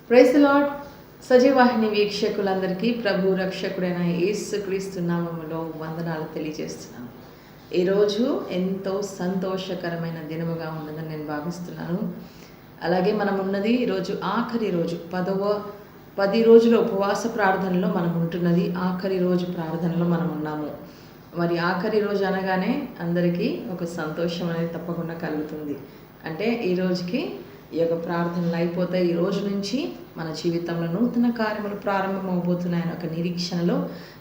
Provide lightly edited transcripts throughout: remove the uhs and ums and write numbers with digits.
Praise the lord. Sajeevahini వీక్షకులందరికీ ప్రభు రక్షకుడైన యేసుక్రీస్తు నామములో వందనాలు తెలియజేస్తున్నాను. ఈరోజు ఎంతో సంతోషకరమైన దినముగా ఉన్నదని నేను భావిస్తున్నాను. అలాగే మనం ఉన్నది ఈరోజు ఆఖరి రోజు 10 రోజుల ఉపవాస ప్రార్థనలో మనం ఉంటున్నది. ఆఖరి రోజు ప్రార్థనలో మనం ఉన్నాము. మరి ఆఖరి రోజు అనగానే అందరికీ ఒక సంతోషం అనేది తప్పకుండా కలుగుతుంది. అంటే ఈ రోజుకి ఈ యొక్క ప్రార్థనలు అయిపోతాయి. ఈ రోజు నుంచి మన జీవితంలో నూతన కార్యములు ప్రారంభమవబోతున్నాయని ఒక నిరీక్షణలో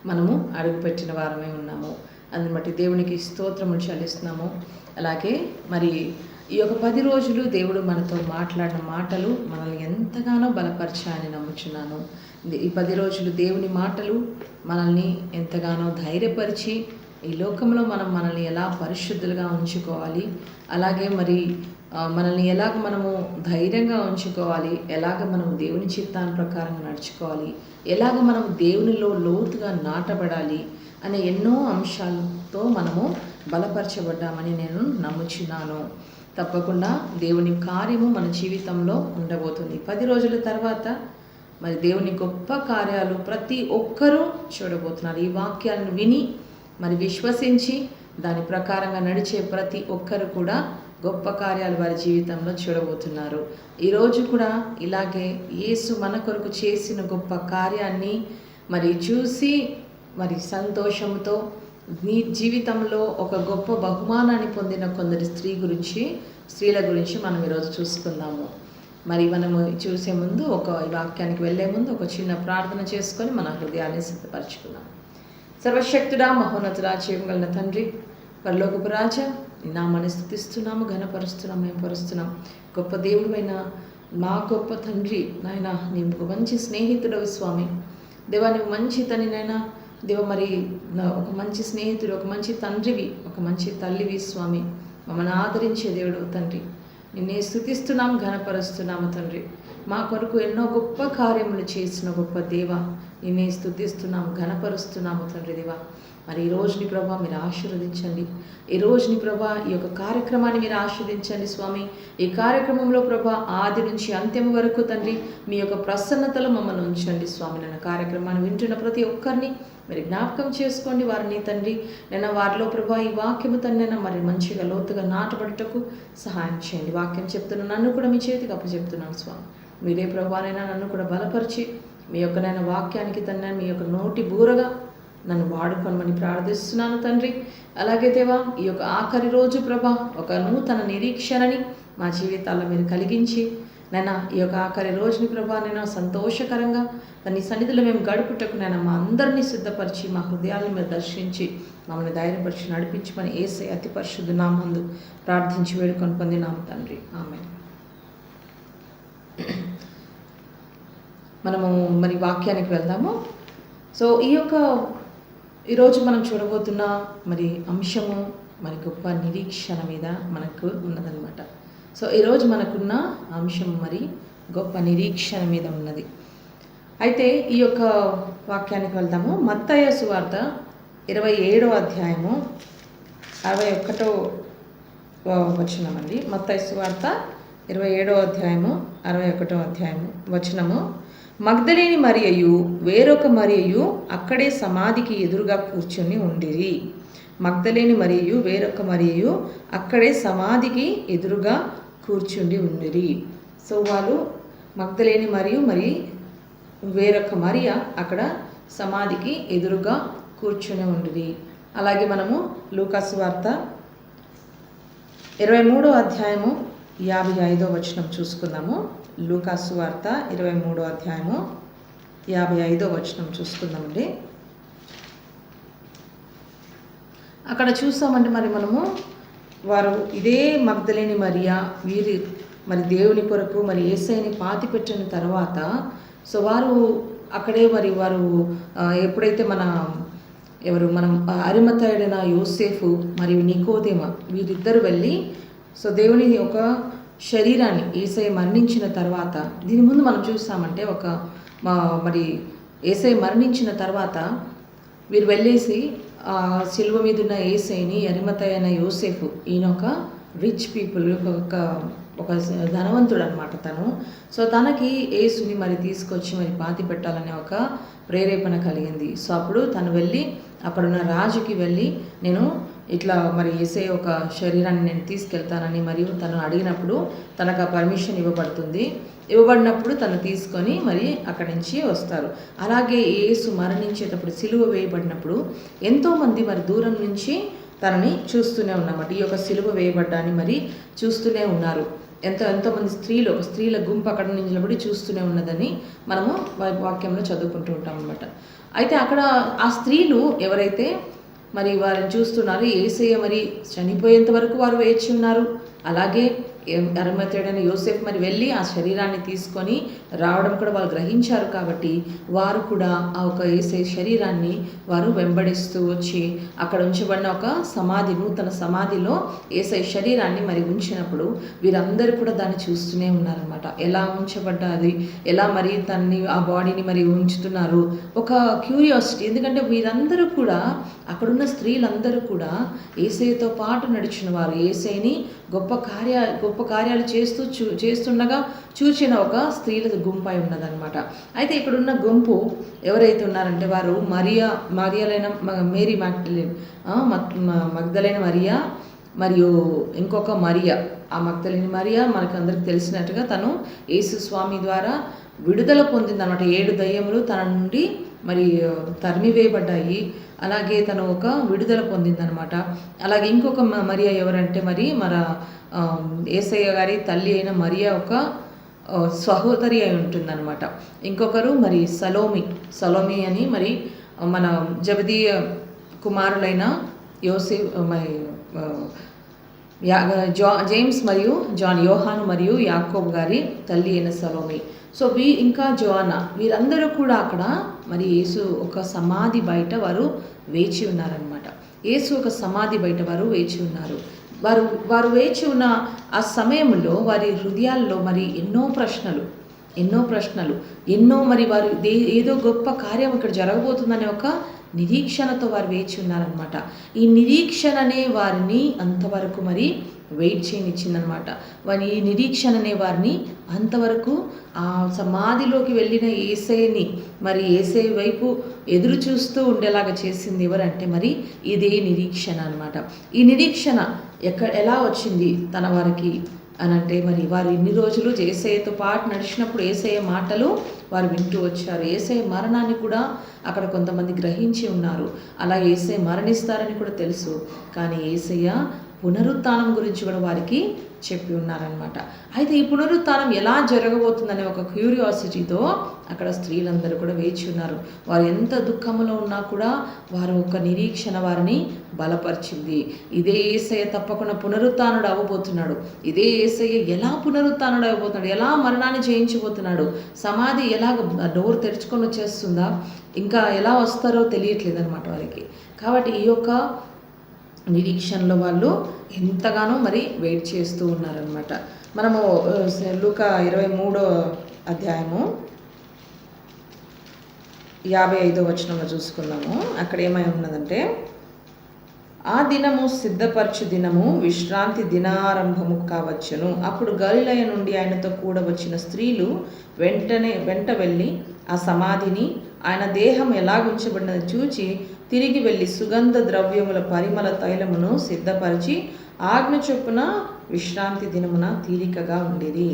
మనము అడుగుపెట్టిన వారమే ఉన్నాము. అందుని బట్టి దేవునికి స్తోత్రములు చెల్లిస్తున్నాము. అలాగే మరి ఈ యొక్క 10 రోజులు దేవుడు మనతో మాట్లాడిన మాటలు మనల్ని ఎంతగానో బలపరిచాయని నమ్ముచున్నాను. ఈ 10 రోజులు దేవుని మాటలు మనల్ని ఎంతగానో ధైర్యపరిచి ఈ లోకంలో మనల్ని ఎలా పరిశుద్ధులుగా ఉంచుకోవాలి, అలాగే మరి మనల్ని ఎలాగ మనము ధైర్యంగా ఉంచుకోవాలి, ఎలాగ మనం దేవుని చిత్తాన్ని ప్రకారంగా నడుచుకోవాలి, ఎలాగ మనం దేవునిలో లోతుగా నాటబడాలి అనే ఎన్నో అంశాలతో మనము బలపరచబడ్డామని నేను నమ్ముచున్నాను. తప్పకుండా దేవుని కార్యము మన జీవితంలో ఉండబోతుంది. 10 రోజుల తర్వాత మరి దేవుని గొప్ప కార్యాలు ప్రతి ఒక్కరూ చూడబోతున్నారు. ఈ వాక్యాలను విని మరి విశ్వసించి దాని ప్రకారంగా నడిచే ప్రతి ఒక్కరు కూడా గొప్ప కార్యాలు వారి జీవితంలో చూడబోతున్నారు. ఈరోజు కూడా ఇలాగే యేసు మన కొరకు చేసిన గొప్ప కార్యాన్ని మరి చూసి మరి సంతోషంతో నీ జీవితంలో ఒక గొప్ప బహుమానాన్ని పొందిన కొందరి స్త్రీల గురించి మనం ఈరోజు చూసుకుందాము. మరి మనము చూసే ముందు ఈ వాక్యానికి వెళ్ళే ముందు ఒక చిన్న ప్రార్థన చేసుకొని మన హృదయాన్ని సిద్ధపరచుకుందాం. సర్వశక్తుడా, మహోన్నతుడా, జీవగలిగిన తండ్రి, పరలోకపు రాజా, నీ నామాన్ని స్తుతిస్తున్నాము, ఘనపరుస్తున్నాము, మేంపరుస్తున్నాం. గొప్ప దేవుడైన మా గొప్ప తండ్రి నాయన, నీవు మంచి స్నేహితుడవి స్వామి. దేవా, నువ్వు మంచి తని నాయన. దేవ, మరి ఒక మంచి స్నేహితుడు, ఒక మంచి తండ్రివి, ఒక మంచి తల్లివి స్వామి. మమ్మల్ని ఆదరించే దేవుడు తండ్రి, నిన్నే స్తుతిస్తున్నాం, ఘనపరుస్తున్నాము తండ్రి. మా కొరకు ఎన్నో గొప్ప కార్యములు చేసిన గొప్ప దేవ, నిన్నే స్తుతిస్తున్నాము, ఘనపరుస్తున్నాము తండ్రి. దేవా, మరి ఈ రోజుని ప్రభా మీరు ఆశీర్వదించండి. ఈ రోజుని ప్రభా ఈ యొక్క కార్యక్రమాన్ని మీరు ఆశీర్వదించండి స్వామి. ఈ కార్యక్రమంలో ప్రభా ఆది నుంచి అంత్యం వరకు తండ్రి మీ యొక్క ప్రసన్నతలో మమ్మల్ని ఉంచండి స్వామి. నన్ను కార్యక్రమాన్ని వింటున్న ప్రతి ఒక్కరిని మీరు జ్ఞాపకం చేసుకోండి. వారిని తండ్రి నేను వారిలో ప్రభా ఈ వాక్యము తండ్రి మరి మంచిగా లోతుగా నాటబడుటకు సహాయం చేయండి. వాక్యం చెప్తున్న నన్ను కూడా మీ చేతికి అప్పచెప్తున్నాను స్వామి. మీరే ప్రభానైనా నన్ను కూడా బలపరిచి మీ యొక్క నేను వాక్యానికి తండ్రి మీ యొక్క నోటి బూరగా నన్ను వాడుకోమని ప్రార్థిస్తున్నాను తండ్రి. అలాగే దేవా, ఈ యొక్క ఆఖరి రోజు ప్రభా ఒక నూతన నిరీక్షణని మా జీవితాల్లో మీరు కలిగించి నైనా ఈ యొక్క ఆఖరి రోజుని ప్రభా నేను సంతోషకరంగా నీ సన్నిధిలో మేము గడుపుటకు నేను మా అందరినీ సిద్ధపరిచి మా హృదయాలను మీరు దర్శించి మమ్మల్ని ధైర్యపరిచి నడిపించమని యేసయ్య అతి పరిశుద్ధ నామమున ప్రార్థించి వేడుకొని పొందినాము తండ్రి, ఆమేన్. మనము మరి వాక్యానికి వెళ్దాము. సో ఈరోజు మనం చూడబోతున్న మరి అంశము మరి గొప్ప నిరీక్షణ మీద మనకు ఉన్నదన్నమాట. సో ఈరోజు మనకున్న అంశం మరి గొప్ప నిరీక్షణ మీద ఉన్నది. అయితే ఈ యొక్క వాక్యానికి వెళ్దాము. మత్తయి సువార్త 27వ అధ్యాయము 61వ వచనమండి. మత్తయి సువార్త 27వ అధ్యాయము 61వ వచనము. మగ్దలేని మరియయు వేరొక మరియయు అక్కడే సమాధికి ఎదురుగా కూర్చొని ఉండిరి. మగ్దలేని మరియయు వేరొక మరియయు అక్కడే సమాధికి ఎదురుగా కూర్చుండి ఉండిరి. సో వాళ్ళు మగ్దలేని మరియు మరి వేరొక మరియ అక్కడ సమాధికి ఎదురుగా కూర్చుని ఉండిరి. అలాగే మనము లూకాసు వార్త 23వ అధ్యాయము 55వ వచనం చూసుకుందాము. లూకాసు వార్త 23వ అధ్యాయము 55వ వచనం చూసుకుందామండి. అక్కడ చూస్తామంటే మరి మనము వారు ఇదే మగ్దలేని మరియా వీరి మరి దేవుని కొరకు మరి యేసయ్యని పాతి పెట్టిన తర్వాత సో వారు అక్కడే మరి వారు ఎప్పుడైతే మనం అరిమతయుడైన యోసేఫు మరియు నికోదేమ వీరిద్దరు వెళ్ళి సో దేవుని ఒక శరీరాన్ని యేసయ్య మరణించిన తర్వాత, దీని ముందు మనం చూస్తామంటే మరి యేసయ్య మరణించిన తర్వాత వీరు వెళ్ళేసి సిలువ మీద ఉన్న యేసయ్యని అరిమతయ అయిన యోసేఫు, ఈయన ఒక రిచ్ పీపుల్, ఒక ఒక ధనవంతుడు అనమాట తను. సో తనకి యేసుని మరి తీసుకొచ్చి మరి పాతి పెట్టాలనే ఒక ప్రేరేపణ కలిగింది. సో అప్పుడు తను వెళ్ళి అక్కడున్న రాజుకి వెళ్ళి నేను ఇట్లా మరి యేసయ్య ఒక శరీరాన్ని నేను తీసుకెళ్తానని మరియు తను అడిగినప్పుడు తనకు ఆ పర్మిషన్ ఇవ్వబడినప్పుడు తను తీసుకొని మరి అక్కడి నుంచి వస్తారు. అలాగే యేసు మరణించేటప్పుడు సిలువ వేయబడినప్పుడు ఎంతోమంది మరి దూరం నుంచి తనని చూస్తూనే ఉన్నమాట. ఈ యొక్క సిలువ వేయబడ్డాన్ని మరి చూస్తూనే ఉన్నారు. ఎంతోమంది స్త్రీల గుంపు అక్కడ నుంచి నిలబడి చూస్తూనే ఉన్నదని మనము వాక్యంలో చదువుకుంటూ ఉంటాం అనమాట. అయితే అక్కడ ఆ స్త్రీలు ఎవరైతే మరి వారిని చూస్తున్నారు, యేసయ్య మరి చనిపోయేంత వరకు వారు వేచి ఉన్నారు. అలాగే అరిమతయుడైన యోసేఫ్ మరి వెళ్ళి ఆ శరీరాన్ని తీసుకొని రావడం కూడా వాళ్ళు గ్రహించారు. కాబట్టి వారు కూడా ఆ ఒక యేసయ్య శరీరాన్ని వారు వెంబడిస్తూ వచ్చి అక్కడ ఉంచబడిన ఒక నూతన సమాధిలో యేసయ్య శరీరాన్ని మరి ఉంచినప్పుడు వీరందరూ కూడా దాన్ని చూస్తూనే ఉన్నారనమాట. ఎలా ఉంచబడ్డది, ఎలా మరి తనని ఆ బాడీని మరి ఉంచుతున్నారు, ఒక క్యూరియాసిటీ. ఎందుకంటే వీరందరూ కూడా అక్కడున్న స్త్రీలందరూ కూడా యేసయ్యతో పాటు నడిచిన వారు, యేసయ్యని గొప్ప కార్యాలు చేస్తుండగా చూచిన ఒక స్త్రీల గుంపు అయి ఉన్నదనమాట. అయితే ఇక్కడున్న గుంపు ఎవరైతే ఉన్నారంటే వారు మరియలైన మేరీ మగ్దలైన మరియా మరియు ఇంకొక మరియా. ఆ మగ్దలైన మరియా మనకు అందరికి తెలిసినట్టుగా తను యేసు స్వామి ద్వారా విడుదల పొందిందనమాట. 7 దయ్యములు తన నుండి మరి తరిమివేయబడ్డాయి. అలాగే తను ఒక విడుదల పొందిందనమాట. అలాగే ఇంకొక మరియా ఎవరంటే మరి యేసయ్య గారి తల్లి అయిన మరియా ఒక సహోదరి అయి ఉంటుందన్నమాట. ఇంకొకరు మరి సలోమి అని మరి మన జబదీయ కుమారులైన జేమ్స్ మరియు జాన్, యోహాను మరియు యాకోబు గారి తల్లి అయిన సలోమి. సో ఇంకా జోనా, వీరందరూ కూడా అక్కడ మరి యేసు ఒక సమాధి బయట వారు వేచి ఉన్నారనమాట. యేసు ఒక సమాధి బయట వారు వేచి ఉన్నారు. వారు వేచి ఉన్న ఆ సమయంలో వారి హృదయాల్లో మరి ఎన్నో ప్రశ్నలు మరి వారు ఏదో గొప్ప కార్యం ఇక్కడ జరగబోతుందనే ఒక నిరీక్షణతో వారు వేచి ఉన్నారనమాట. ఈ నిరీక్షణనే వారిని అంతవరకు మరి వెయిట్ చేయనిచ్చిందనమాట. ఈ నిరీక్షణనే వారిని అంతవరకు ఆ సమాధిలోకి వెళ్ళిన యేసయ్యని మరి యేసయ్య వైపు ఎదురు చూస్తూ ఉండేలాగా చేసింది ఎవరంటే మరి ఇదే నిరీక్షణ అనమాట. ఈ నిరీక్షణ ఎలా వచ్చింది తన వారికి అనంటే మరి వారు ఇన్ని రోజులు యేసయ్యతో పాటు నడిచినప్పుడు యేసయ్య మాటలు వారు వింటూ వచ్చారు. యేసయ్య మరణాన్ని కూడా అక్కడ కొంతమంది గ్రహించి ఉన్నారు. అలా యేసయ్య మరణిస్తారని కూడా తెలుసు. కానీ యేసయ్య పునరుత్థానం గురించి కూడా వారికి చెప్పి ఉన్నారనమాట. అయితే ఈ పునరుత్థానం ఎలా జరగబోతుందనే ఒక క్యూరియాసిటీతో అక్కడ స్త్రీలందరూ కూడా వేచి ఉన్నారు. వారు ఎంత దుఃఖంలో ఉన్నా కూడా వారు ఒక నిరీక్షణ వారిని బలపరిచింది. ఇదే యేసయ్య తప్పకుండా పునరుత్థానుడు అవ్వబోతున్నాడు. ఇదే యేసయ్య ఎలా పునరుత్థానుడు అవ్వబోతున్నాడు, ఎలా మరణాన్ని జయించబోతున్నాడు, సమాధి ఎలా డోర్ తెరుచుకొని వచ్చేస్తుందా, ఇంకా ఎలా వస్తారో తెలియట్లేదు అనమాట వారికి. కాబట్టి ఈ యొక్క నిరీక్షణలో వాళ్ళు ఎంతగానో మరి వెయిట్ చేస్తూ ఉన్నారనమాట. మనము లూకా 23వ అధ్యాయము 55వ వచనంలో చూసుకున్నాము. అక్కడ ఏమై ఉన్నదంటే, ఆ దినము సిద్ధపరచు దినము విశ్రాంతి దినారంభము కావచ్చును. అప్పుడు గలిలయ నుండి ఆయనతో కూడా వచ్చిన స్త్రీలు వెంట వెళ్ళి ఆ సమాధిని ఆయన దేహం ఎలాగుంచబడినది చూచి తిరిగి వెళ్ళి సుగంధ ద్రవ్యముల పరిమళ తైలమును సిద్ధపరిచి ఆజ్ఞ చొప్పున విశ్రాంతి దినమున తీరికగా ఉండేది.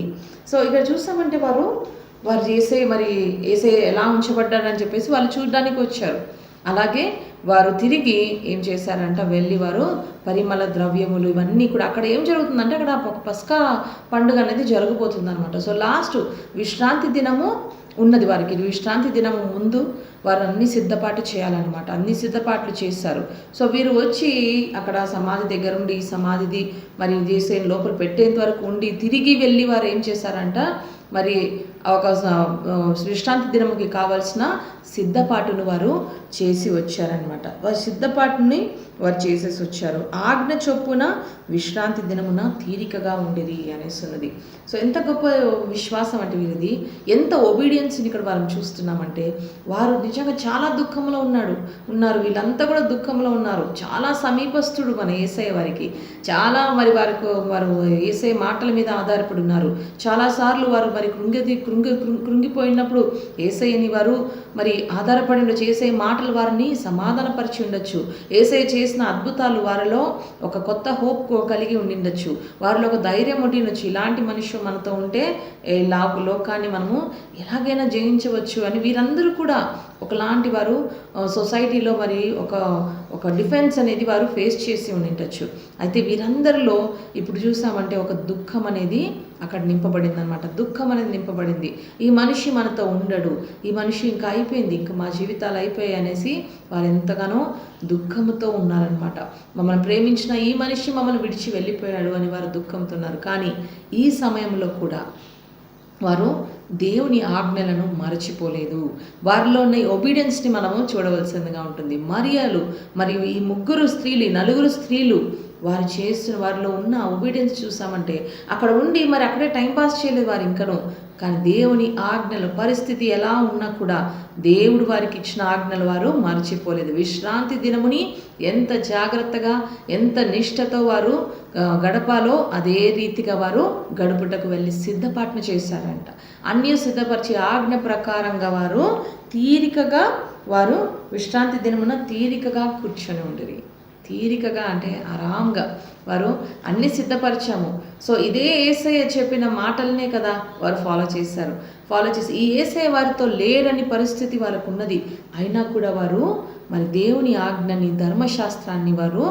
సో ఇక్కడ చూసామంటే వారు చేసే మరి యేసయ్య ఎలా ఉంచబడ్డారని చెప్పేసి వాళ్ళు చూడడానికి వచ్చారు. అలాగే వారు తిరిగి ఏం చేశారంట, వెళ్ళి వారు పరిమళ ద్రవ్యములు ఇవన్నీ కూడా అక్కడ ఏం జరుగుతుందంటే అక్కడ పస్కా పండుగ అనేది జరగబోతుంది అనమాట. సో లాస్ట్ విశ్రాంతి దినము ఉన్నది వారికి. విశ్రాంతి దినము ముందు వారు అన్ని సిద్ధపాటు చేయాలన్నమాట. అన్ని సిద్ధపాట్లు చేశారు. సో వీరు వచ్చి అక్కడ సమాధి దగ్గర ఉండి ఈ సమాధిది మరి చేసే లోపల పెట్టేంత వరకు ఉండి తిరిగి వెళ్ళి వారు ఏం చేశారంట, మరి ఒక విశ్రాంతి దినముకి కావాల్సిన సిద్ధపాటును వారు చేసి వచ్చారనమాట. వారి సిద్ధపాటుని వారు చేసేసి వచ్చారు. ఆజ్ఞ చొప్పున విశ్రాంతి దినమున తీరికగా ఉండేది అనేసి ఉన్నది. సో ఎంత గొప్ప విశ్వాసం అంటే వీరిది, ఎంత ఒబీడియన్స్ని ఇక్కడ వారిని చూస్తున్నామంటే, వారు నిజంగా చాలా దుఃఖంలో ఉన్నారు. వీళ్ళంతా కూడా దుఃఖంలో ఉన్నారు. చాలా సమీపస్తుడు మన యేసయ్య వారికి. చాలా మరి వారు యేసయ్య మాటల మీద ఆధారపడి ఉన్నారు. చాలాసార్లు వారు మరి కృంగిపోయినప్పుడు యేసయ్యని వారు మరి ఆధారపడి ఉండొచ్చు. యేసయ్య మాటలు వారిని సమాధానపరిచి ఉండొచ్చు. యేసయ్య చేసిన అద్భుతాలు వారిలో ఒక కొత్త హోప్ కలిగి ఉండిండొచ్చు. వారిలో ఒక ధైర్యం ఉండిండొచ్చు. ఇలాంటి మనుషులు మనతో ఉంటే లోకాన్ని మనము ఎలాగైనా జయించవచ్చు అని వీరందరూ కూడా ఒకలాంటి వారు సొసైటీలో మరి ఒక డిఫెన్స్ అనేది వారు ఫేస్ చేసి ఉండిండొచ్చు. అయితే వీరందరిలో ఇప్పుడు చూసామంటే ఒక దుఃఖం అనేది అక్కడ నింపబడింది అనమాట. దుఃఖం అనేది నింపబడింది. ఈ మనిషి మనతో ఉండడు, ఈ మనిషి ఇంకా అయిపోయింది, ఇంకా మా జీవితాలు అయిపోయాయి అనేసి వారు ఎంతగానో దుఃఖంతో ఉన్నారనమాట. మమ్మల్ని ప్రేమించిన ఈ మనిషి మమ్మల్ని విడిచి వెళ్ళిపోయాడు అని వారు దుఃఖంతో ఉన్నారు. కానీ ఈ సమయంలో కూడా వారు దేవుని ఆజ్ఞలను మరచిపోలేదు. వారిలో ఉన్న ఒబీడియన్స్ని మనము చూడవలసిందిగా ఉంటుంది. మరియు ఈ నలుగురు స్త్రీలు వారు చేస్తున్న వారిలో ఉన్న ఒబీడియన్స్ చూసామంటే అక్కడ ఉండి మరి అక్కడే టైంపాస్ చేయలేదు వారు ఇంకను. కానీ దేవుని ఆజ్ఞలు పరిస్థితి ఎలా ఉన్నా కూడా దేవుడు వారికి ఇచ్చిన ఆజ్ఞలు వారు మర్చిపోలేదు. విశ్రాంతి దినముని ఎంత జాగ్రత్తగా ఎంత నిష్ఠతో వారు గడపాలో అదే రీతిగా వారు గడుపుటకు వెళ్ళి సిద్ధపాటును చేశారంట. అన్నీ సిద్ధపరిచి ఆజ్ఞ ప్రకారంగా వారు వారు విశ్రాంతి దినమున తీరికగా కూర్చొని ఉండిరి. తీరికగా అంటే ఆరాంగా వారు అన్ని సిద్ధపరిచాము. సో ఇదే యేసయ్య చెప్పిన మాటలనే కదా వారు ఫాలో చేసి ఈ యేసయ్య వారితో లేరని పరిస్థితి వారికి ఉన్నది. అయినా కూడా వారు మరి దేవుని ఆజ్ఞని ధర్మశాస్త్రాన్ని వారు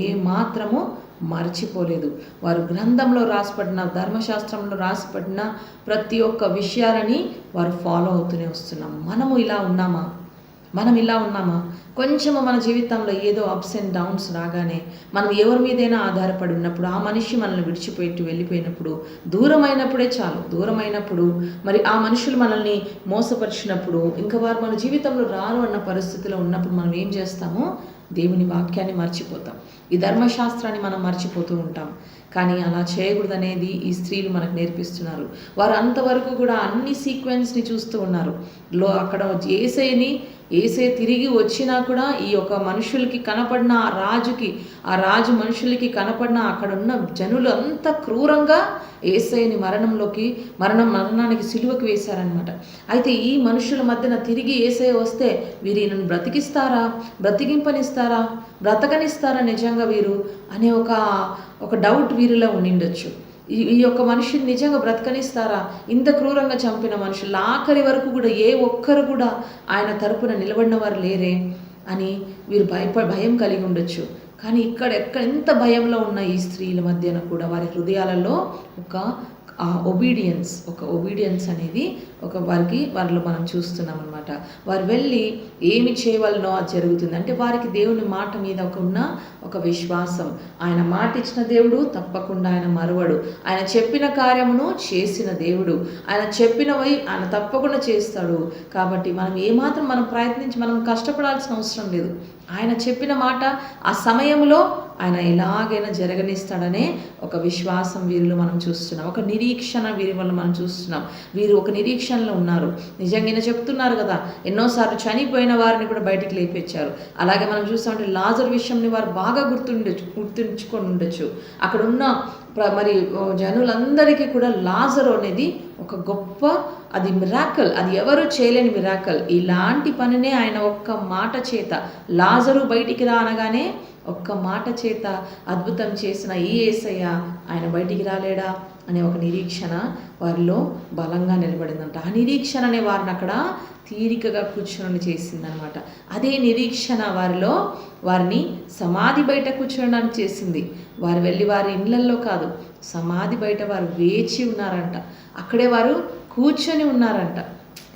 ఏ మాత్రము మర్చిపోలేదు. వారు గ్రంథంలో రాసిపడిన ధర్మశాస్త్రంలో రాసిపడిన ప్రతి ఒక్క విషయాలని వారు ఫాలో అవుతూనే వస్తున్నాం. మనం ఇలా ఉన్నామా? కొంచెము మన జీవితంలో ఏదో అప్స్ అండ్ డౌన్స్ రాగానే మనం ఎవరి మీదైనా ఆధారపడి ఉన్నప్పుడు, ఆ మనిషి మనల్ని వెళ్ళిపోయినప్పుడు, దూరమైనప్పుడు మరి ఆ మనుషులు మనల్ని మోసపరిచినప్పుడు, ఇంకా వారు మన జీవితంలో రారు అన్న పరిస్థితిలో ఉన్నప్పుడు మనం ఏం చేస్తాము? దేవుని వాక్యాన్ని మర్చిపోతాం. ఈ ధర్మశాస్త్రాన్ని మనం మర్చిపోతూ ఉంటాం. కానీ అలా చేయకూడదనేది ఈ స్త్రీలు మనకు నేర్పిస్తున్నారు. వారు అంతవరకు కూడా అన్ని సీక్వెన్స్ని చూస్తూ ఉన్నారు. అక్కడ యేసయ్య తిరిగి వచ్చినా కూడా ఈ యొక్క మనుషులకి కనపడిన ఆ రాజు మనుషులకి కనపడిన అక్కడ ఉన్న జనులు అంత క్రూరంగా యేసయ్యని మరణానికి సిలువకి వేశారనమాట. అయితే ఈ మనుషుల మధ్యన తిరిగి యేసయ్య వస్తే వీరు నన్ను బ్రతకనిస్తారా నిజంగా వీరు అనే ఒక డౌట్ వీరిలో ఉండిండొచ్చు. ఈ యొక్క మనిషిని నిజంగా బ్రతకనిస్తారా? ఇంత క్రూరంగా చంపిన మనుషులు ఆఖరి వరకు కూడా ఏ ఒక్కరు కూడా ఆయన తరపున నిలబడిన వారు లేరే అని వీరు భయం కలిగి ఉండొచ్చు. కానీ ఎంత భయంలో ఉన్న ఈ స్త్రీల మధ్యన కూడా వారి హృదయాలలో ఒక ఒబీడియన్స్ అనేది వారిలో మనం చూస్తున్నాం అనమాట. వారు వెళ్ళి ఏమి చేయవలనో అది జరుగుతుంది. అంటే వారికి దేవుని మాట మీద ఒక విశ్వాసం. ఆయన మాట ఇచ్చిన దేవుడు తప్పకుండా ఆయన మరువడు. ఆయన చెప్పిన కార్యమును చేసిన దేవుడు. ఆయన చెప్పినవి ఆయన తప్పకుండా చేస్తాడు. కాబట్టి మనం ఏమాత్రం మనం కష్టపడాల్సిన అవసరం లేదు. ఆయన చెప్పిన మాట ఆ సమయంలో ఆయన ఎలాగైనా జరగనిస్తాడనే ఒక విశ్వాసం వీరిలో మనం చూస్తున్నాం. ఒక నిరీక్షణ వీరి వల్ల మనం చూస్తున్నాం. వీరు ఒక నిరీక్షణలో ఉన్నారు. నిజంగా చెప్తున్నారు కదా, ఎన్నోసార్లు చనిపోయిన వారిని కూడా బయటికి లేపించారు. అలాగే మనం చూస్తామంటే లాజరు విషయంని వారు బాగా గుర్తుంచుకొని ఉండొచ్చు. అక్కడ ఉన్న మరి జనులందరికీ కూడా లాజరు అనేది ఒక గొప్ప మిరాకల్, అది ఎవరు చేయలేని మిరాకల్. ఇలాంటి పనినే ఆయన ఒక్క మాట చేత లాజరు బయటికి అనగానే ఒక్క మాట చేత అద్భుతం చేసిన ఈ యేసయ్య ఆయన బయటికి రాలేడా అనే ఒక నిరీక్షణ వారిలో బలంగా నిలబడిందంట. ఆ నిరీక్షణనే వారిని అక్కడ తీరికగా కూర్చొని చేసిందనమాట. అదే నిరీక్షణ వారిని సమాధి బయట కూర్చోడానికి చేసింది. వారు వెళ్ళి వారి ఇళ్ళల్లో కాదు, సమాధి బయట వారు వేచి ఉన్నారంట. అక్కడే వారు కూర్చొని ఉన్నారంట.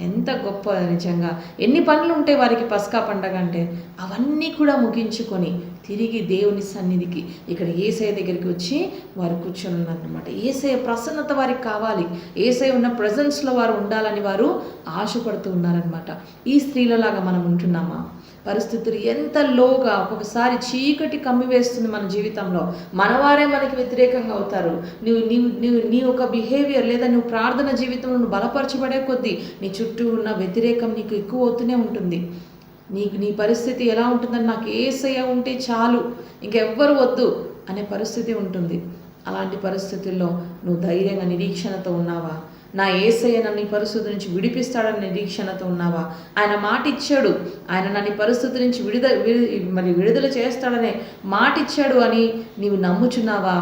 ఎంత గొప్ప నిజంగా. ఎన్ని పనులు ఉంటాయి వారికి పస్కా పండగ అంటే, అవన్నీ కూడా ముగించుకొని తిరిగి దేవుని సన్నిధికి ఇక్కడ యేసయ్య దగ్గరికి వచ్చి వారు కూర్చొని ఉన్నారనమాట. యేసయ్య ప్రసన్నత వారికి కావాలి, యేసయ్య ఉన్న ప్రజెన్స్లో వారు ఉండాలని వారు ఆశపడుతూ ఉన్నారనమాట. ఈ స్త్రీలలాగా మనం ఉంటున్నామా? పరిస్థితులు ఎంత లోగా ఒక్కొక్కసారి చీకటి కమ్మివేస్తుంది మన జీవితంలో, మనవారే మనకి వ్యతిరేకంగా అవుతారు. నీ ఒక బిహేవియర్ లేదా నువ్వు ప్రార్థన జీవితంలో నువ్వు బలపరచబడే కొద్దీ నీ చుట్టూ ఉన్న వ్యతిరేకం నీకు ఎక్కువ అవుతూనే ఉంటుంది. నీ పరిస్థితి ఎలా ఉంటుందని నాకు యేసయ్య ఉంటే చాలు, ఇంకెవ్వరు వద్దు అనే పరిస్థితి ఉంటుంది. అలాంటి పరిస్థితుల్లో నువ్వు ధైర్యంగా నిరీక్షణతో ఉన్నావా? నా యేసయ్య నన్ను ఈ పరిస్థితి నుంచి విడిపిస్తాడని నిరీక్షణతో ఉన్నావా? ఆయన మాట ఇచ్చాడు, ఆయన నన్ను ఈ పరిస్థితి నుంచి విడుదల చేస్తాడనే మాట ఇచ్చాడు అని నీవు నమ్ముచున్నావా?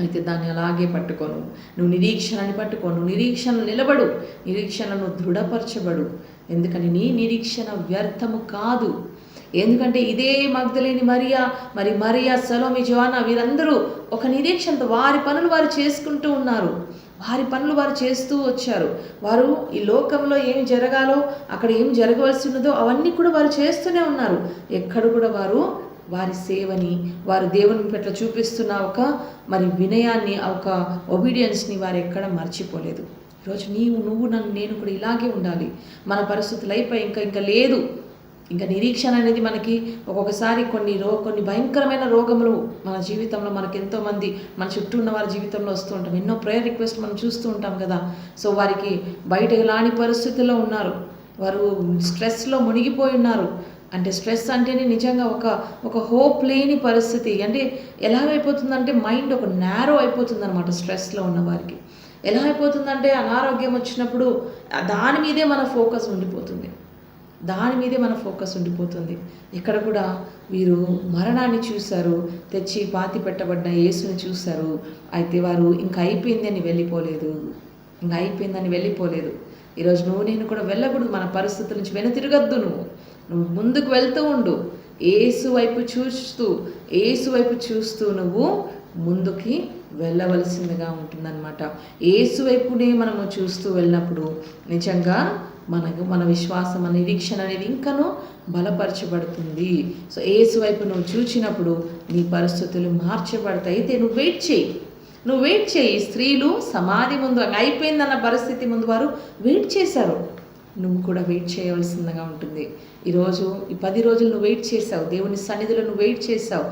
అయితే దాన్ని అలాగే పట్టుకోను, నువ్వు నిరీక్షణని పట్టుకోను, నిరీక్షణలు నిలబడు, నిరీక్షణను దృఢపరచబడు. ఎందుకని నీ నిరీక్షణ వ్యర్థము కాదు. ఎందుకంటే ఇదే మగ్దలేని మరియా, సలోమి, జోనా వీరందరూ ఒక నిరీక్షణతో వారి పనులు వారు చేసుకుంటూ ఉన్నారు. వారి పనులు వారు చేస్తూ వచ్చారు. వారు ఈ లోకంలో ఏమి జరగాలో, అక్కడ ఏమి జరగవలసి ఉన్నదో అవన్నీ కూడా వారు చేస్తూనే ఉన్నారు. ఎక్కడ కూడా వారి సేవని, వారు దేవుని పట్ల చూపిస్తున్న ఒక వినయాన్ని, ఒక ఒబీడియన్స్ని వారు ఎక్కడ మర్చిపోలేదు. ఈరోజు నువ్వు నేను కూడా ఇలాగే ఉండాలి. మన పరిస్థితులు అయిపోయి ఇంకా లేదు, ఇంకా నిరీక్షణ అనేది మనకి ఒక్కొక్కసారి కొన్ని భయంకరమైన రోగములు మన జీవితంలో మనకి ఎంతోమంది మన చుట్టూ ఉన్న వారి జీవితంలో వస్తూ ఉంటాం. ఎన్నో ప్రేయర్ రిక్వెస్ట్ మనం చూస్తూ ఉంటాం కదా. సో వారికి బయట ఎలాంటి పరిస్థితుల్లో ఉన్నారు, వారు స్ట్రెస్లో మునిగిపోయి ఉన్నారు. అంటే స్ట్రెస్ అంటేనే నిజంగా ఒక హోప్ లేని పరిస్థితి. అంటే ఎలాగైపోతుందంటే మైండ్ ఒక నేరో అయిపోతుంది అనమాట. స్ట్రెస్లో ఉన్న వారికి ఎలా అయిపోతుందంటే అనారోగ్యం వచ్చినప్పుడు దాని మీదే మన ఫోకస్ ఉండిపోతుంది. ఇక్కడ కూడా వీరు మరణాన్ని చూశారు, తెచ్చి పాతి పెట్టబడిన యేసుని చూశారు. అయితే వారు ఇంకా అయిపోయిందని వెళ్ళిపోలేదు. ఈరోజు నేను కూడా వెళ్ళకూడదు. మన పరిస్థితుల నుంచి వెనుతిరగద్దు. నువ్వు ముందుకు వెళ్తూ ఉండు. యేసు వైపు చూస్తూ నువ్వు ముందుకి వెళ్ళవలసిందిగా ఉంటుందన్నమాట. యేసు వైపునే మనము చూస్తూ వెళ్ళినప్పుడు నిజంగా మన విశ్వాసం, మన నిరీక్షణ అనేది ఇంకనూ బలపరచబడుతుంది. సో యేసు వైపు నువ్వు చూచినప్పుడు నీ పరిస్థితులు మార్చబడతాయి. అయితే నువ్వు వెయిట్ చేయి. స్త్రీలు సమాధి ముందు అయిపోయిందన్న పరిస్థితి ముందు వారు వెయిట్ చేశారు. నువ్వు కూడా వెయిట్ చేయవలసిందిగా ఉంటుంది. ఈరోజు ఈ 10 రోజులు నువ్వు వెయిట్ చేసావు, దేవుని సన్నిధిలో నువ్వు వెయిట్ చేసావు.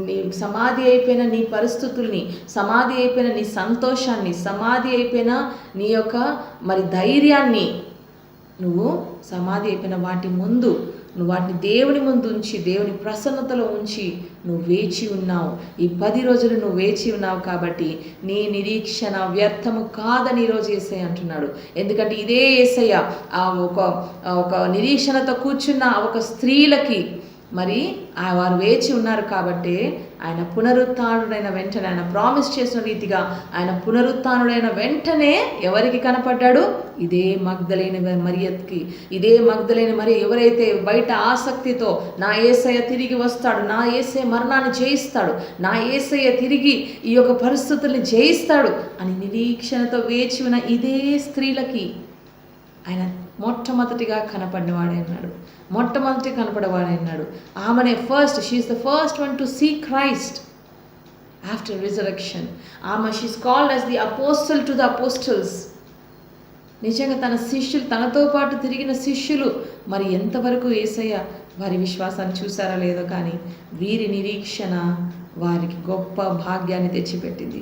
నీ సమాధి అయిపోయిన నీ పరిస్థితుల్ని, సమాధి అయిపోయిన నీ సంతోషాన్ని, సమాధి అయిపోయిన నీ యొక్క ధైర్యాన్ని, నువ్వు సమాధి అయిపోయిన వాటి ముందు నువ్వు వాటిని దేవుని ముందు ఉంచి, దేవుని ప్రసన్నతలో ఉంచి నువ్వు వేచి ఉన్నావు. ఈ 10 రోజులు నువ్వు వేచి ఉన్నావు కాబట్టి నీ నిరీక్షణ వ్యర్థము కాదని ఈరోజు యేసయ్య అంటున్నాడు. ఎందుకంటే ఇదే యేసయ్య ఒక నిరీక్షణతో కూర్చున్న ఒక స్త్రీలకి వారు వేచి ఉన్నారు కాబట్టి ఆయన పునరుత్థానుడైన వెంటనే, ఆయన ప్రామిస్ చేసిన రీతిగా ఆయన పునరుత్థానుడైన వెంటనే ఎవరికి కనపడ్డాడు? ఇదే మగ్దలేని మరియకి. ఇదే మగ్దలేని మరియ ఎవరైతే బయట ఆసక్తితో నా యేసయ్య తిరిగి వస్తాడు, నా యేసయ్య మరణాన్ని జయిస్తాడు, నా యేసయ్య తిరిగి ఈ యొక్క పరిస్థితుల్ని జయిస్తాడు అని నిరీక్షణతో వేచి ఉన్న ఇదే స్త్రీలకి ఆయన మొట్టమొదటిగా కనపడేవాడే అన్నాడు. ఆమెనే she is the first one to see Christ after resurrection. She is called as the apostle to the apostles. నిజంగా తన శిష్యులు, తనతో పాటు తిరిగిన శిష్యులు ఎంతవరకు యేసయ్య వారి విశ్వాసాన్ని చూసారో లేదో కానీ వీరి నిరీక్షణ వారికి గొప్ప భాగ్యాన్ని తెచ్చిపెట్టింది.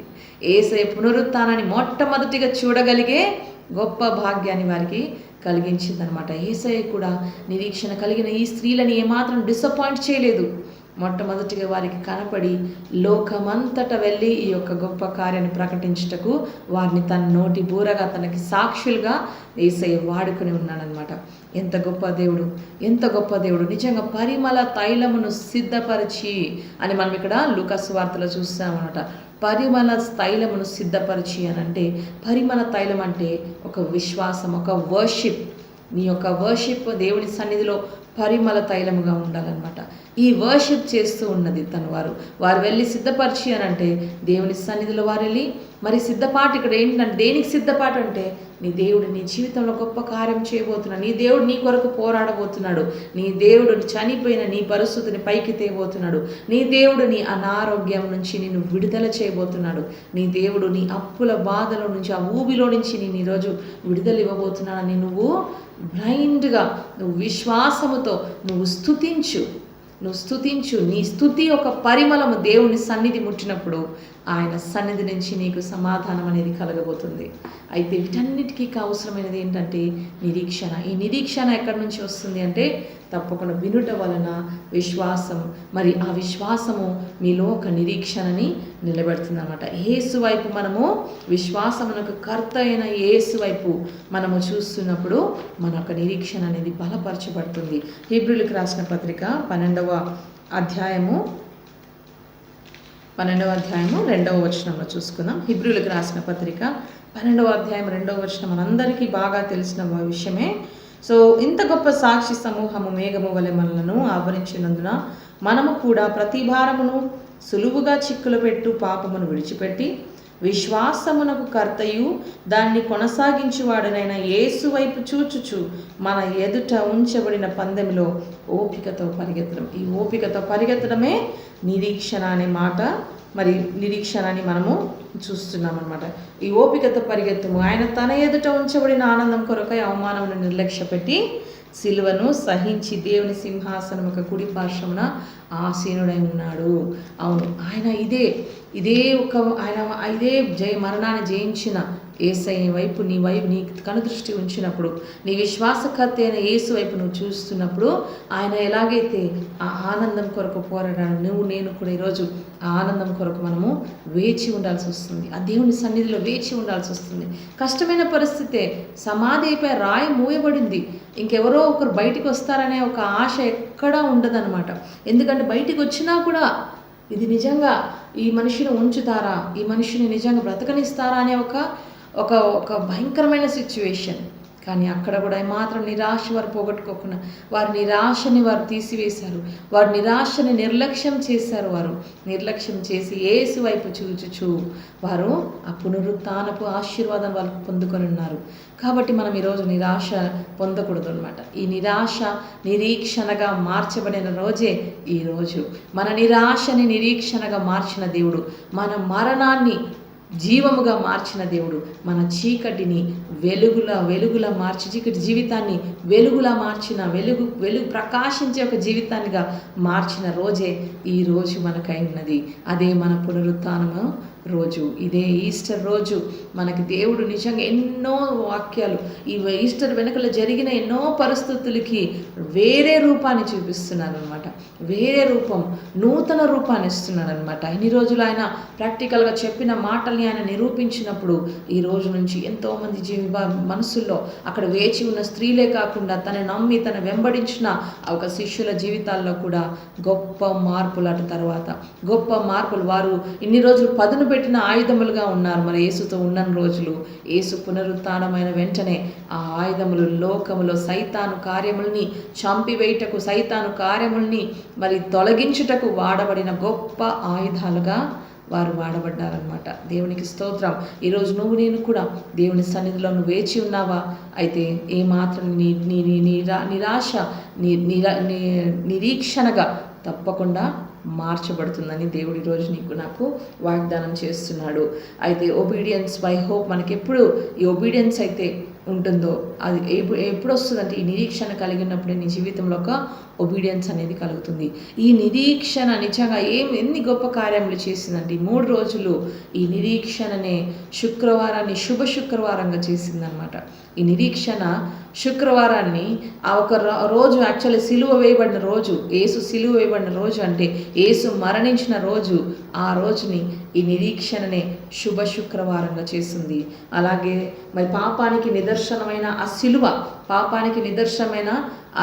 యేసయ్య పునరుత్థానాన్ని మొట్టమొదటిగా చూడగలిగే గొప్ప భాగ్యాన్ని వారికి కలిగించిందనమాట. యేసయ్య కూడా నిరీక్షణ కలిగిన ఈ స్త్రీలని ఏమాత్రం డిసప్పాయింట్ చేయలేదు. మొట్టమొదటిగా వారికి కనపడి లోకమంతటా వెళ్ళి ఈ యొక్క గొప్ప కార్యాన్ని ప్రకటించుటకు వారిని తన నోటి బూరగా, తనకి సాక్షులుగా యేసయ్య వాడుకొని ఉన్నాడనమాట. ఎంత గొప్ప దేవుడు నిజంగా పరిమళ తైలమును సిద్ధపరిచి అని మనం ఇక్కడ లూకా సువార్తలో చూస్తామన్నమాట. పరిమళ తైలమును సిద్ధపరిచి అని అంటే, పరిమళ తైలం అంటే ఒక విశ్వాసం, ఒక వర్షిప్. నీ యొక్క వర్షిప్ దేవుని సన్నిధిలో పరిమళ తైలముగా ఉండాలన్నమాట. ఈ వర్షిప్ చేస్తూ ఉన్నది తను. వారు వెళ్ళి సిద్ధపరిచి అని అంటే దేవుని సన్నిధిలో వారు వెళ్ళి మరి సిద్ధపాటు. ఇక్కడ ఏంటంటే దేనికి సిద్ధపాటు అంటే నీ దేవుడు నీ జీవితంలో గొప్ప కార్యం చేయబోతున్నాడు, నీ దేవుడు నీ కొరకు పోరాడబోతున్నాడు, నీ దేవుడు చనిపోయిన నీ పరిస్థితిని పైకి తేబోతున్నాడు, నీ దేవుడు నీ అనారోగ్యం నుంచి నిన్ను విడుదల చేయబోతున్నాడు, నీ దేవుడు నీ అప్పుల బాధలో నుంచి ఆ ఊబిలో నుంచి నేను ఈరోజు విడుదల ఇవ్వబోతున్నాడని నువ్వు బ్లైండ్గా నువ్వు విశ్వాసముతో నువ్వు స్తుతించు. నీ స్తుతి ఒక పరిమళము దేవుని సన్నిధి ముట్టినప్పుడు ఆయన సన్నిధి నుంచి నీకు సమాధానం అనేది కలగబోతుంది. అయితే వీటన్నిటికీ అవసరమైనది ఏంటంటే నిరీక్షణ. ఈ నిరీక్షణ ఎక్కడి నుంచి వస్తుంది అంటే తప్పకుండా వినుట వలన విశ్వాసం. మరి ఆ విశ్వాసము మీలో ఒక నిరీక్షణని నిలబెడుతుంది అనమాట. యేసు వైపు మనము విశ్వాసమునకు కర్త అయిన యేసు వైపు మనము చూస్తున్నప్పుడు మన యొక్క నిరీక్షణ అనేది బలపరచబడుతుంది. హీబ్రూలకు రాసిన పత్రిక 12వ అధ్యాయము 2వ వచనంలో చూసుకుందాం. హీబ్రూలకు రాసిన పత్రిక 12వ అధ్యాయం 2వ వచనం మనందరికీ బాగా తెలిసిన విషయమే. సో ఇంత గొప్ప సాక్షి సమూహము మేఘము వలె మనలను ఆవరించినందున మనము కూడా ప్రతి భారమును సులువుగా చిక్కులు పెట్టు పాపమును విడిచిపెట్టి విశ్వాసమునకు కర్తయు దాన్ని కొనసాగించువాడనైన యేసు వైపు చూచుచు మన ఎదుట ఉంచబడిన పందెంలో ఓపికతో పరిగెత్తడం. ఈ ఓపికతో పరిగెత్తడమే నిరీక్షణ అనే మాట. మరి నిరీక్షణని మనము చూస్తున్నాం అన్నమాట. ఈ ఓపికతో పరిగెత్తము. ఆయన తన ఎదుట ఉంచబడిన ఆనందం కొరకై అవమానమును నిర్లక్ష్యపెట్టి సిలువను సహించి దేవుని సింహాసనం యొక్క కుడి పార్శ్వమున ఆసీనుడై ఉన్నాడు. అవును, ఆయన ఇదే మరణాన్ని జయించిన యేసయ్య వైపు నీ కనుదృష్టి ఉంచినప్పుడు, నీ విశ్వాసకర్త అయిన యేసు వైపు నువ్వు చూస్తున్నప్పుడు ఆయన ఎలాగైతే ఆ ఆనందం కొరకు పోరాడాడు, నేను కూడా ఈరోజు ఆ ఆనందం కొరకు మనము వేచి ఉండాల్సి వస్తుంది. ఆ దేవుని సన్నిధిలో వేచి ఉండాల్సి వస్తుంది. కష్టమైన పరిస్థితే, సమాధి అయిపోయి రాయి మూయబడింది, ఇంకెవరో ఒకరు బయటికి వస్తారనే ఒక ఆశ ఎక్కడా ఉండదన్నమాట. ఎందుకంటే బయటికి వచ్చినా కూడా ఇది నిజంగా ఈ మనిషిని ఉంచుతారా, ఈ మనిషిని నిజంగా బ్రతకనిస్తారా అనే ఒక భయంకరమైన సిచ్యువేషన్. కానీ అక్కడ కూడా మాత్రం నిరాశ వారు పోగొట్టుకోకుండా వారి నిరాశని వారు తీసివేశారు. వారి నిరాశని నిర్లక్ష్యం చేశారు. వారు నిర్లక్ష్యం చేసి యేసు వైపు చూచుచు వారు ఆ పునరుత్థానపు ఆశీర్వాదం వాళ్ళు పొందుకొని ఉన్నారు. కాబట్టి మనం ఈరోజు నిరాశ పొందకూడదు అనమాట. ఈ నిరాశ నిరీక్షణగా మార్చబడిన రోజే ఈరోజు. మన నిరాశని నిరీక్షణగా మార్చిన దేవుడు, మన మరణాన్ని జీవముగా మార్చిన దేవుడు, మన చీకటిని వెలుగులా మార్చి, చీకటి జీవితాన్ని వెలుగులా మార్చిన వెలుగు ప్రకాశించే ఒక జీవితాన్నిగా మార్చిన రోజే ఈ రోజు మనకై ఉన్నది. అదే మన పునరుత్థానము రోజు. ఇదే ఈస్టర్ రోజు మనకి దేవుడు నిజంగా ఎన్నో వాక్యాలు, ఈ ఈస్టర్ వెనుకలో జరిగిన ఎన్నో పరిస్థితులకి వేరే రూపాన్ని చూపిస్తున్నాడు అనమాట. వేరే రూపం, నూతన రూపాన్ని ఇస్తున్నాడు అనమాట. ఇన్ని రోజులు ఆయన ప్రాక్టికల్గా చెప్పిన మాటల్ని ఆయన నిరూపించినప్పుడు ఈ రోజు నుంచి ఎంతోమంది మనసుల్లో అక్కడ వేచి ఉన్న స్త్రీలే కాకుండా తన నమ్మి తన వెంబడించిన ఒక శిష్యుల జీవితాల్లో కూడా గొప్ప మార్పులు. అటు తర్వాత గొప్ప మార్పులు. వారు ఇన్ని రోజులు పదును పెట్టిన ఆయుధములుగా ఉన్నారు. మరి యేసుతో ఉన్న రోజులు, యేసు పునరుత్థానమైన వెంటనే ఆ ఆయుధములు లోకములో సైతాను కార్యముల్ని చంపివేయుటకు, సైతాను కార్యముల్ని మరి తొలగించుటకు వాడబడిన గొప్ప ఆయుధాలుగా వారు వాడబడ్డారనమాట. దేవునికి స్తోత్రం. ఈరోజు నేను కూడా దేవుని సన్నిధిలో నువ్వు వేచి ఉన్నావా? అయితే ఏమాత్రం నిరాశ నిరీక్షణగా తప్పకుండా మార్చబడుతుందని దేవుడు ఈరోజు నాకు వాగ్దానం చేస్తున్నాడు. అయితే ఒబీడియన్స్ బై హోప్, మనకి ఎప్పుడు ఈ ఒబీడియన్స్ అయితే ఉంటుందో అది ఎప్పుడు వస్తుందంటే ఈ నిరీక్షణ కలిగినప్పుడే నీ జీవితంలో ఒక ఒబీడియన్స్ అనేది కలుగుతుంది. ఈ నిరీక్షణ నిజంగా ఎన్ని గొప్ప కార్యములు చేసిందంటే 3 రోజులు ఈ నిరీక్షణనే శుక్రవారాన్ని శుభ శుక్రవారంగా చేసిందనమాట. ఈ నిరీక్షణ శుక్రవారాన్ని ఆ ఒక రోజు యాక్చువల్లీ సిలువ వేయబడిన రోజు, యేసు సిలువ వేయబడిన రోజు అంటే యేసు మరణించిన రోజు, ఆ రోజుని ఈ నిరీక్షణనే శుభ శుక్రవారంగా చేసింది. అలాగే మరి పాపానికి నిదర్శనమైన ఆ సిలువ, పాపానికి నిదర్శనమైన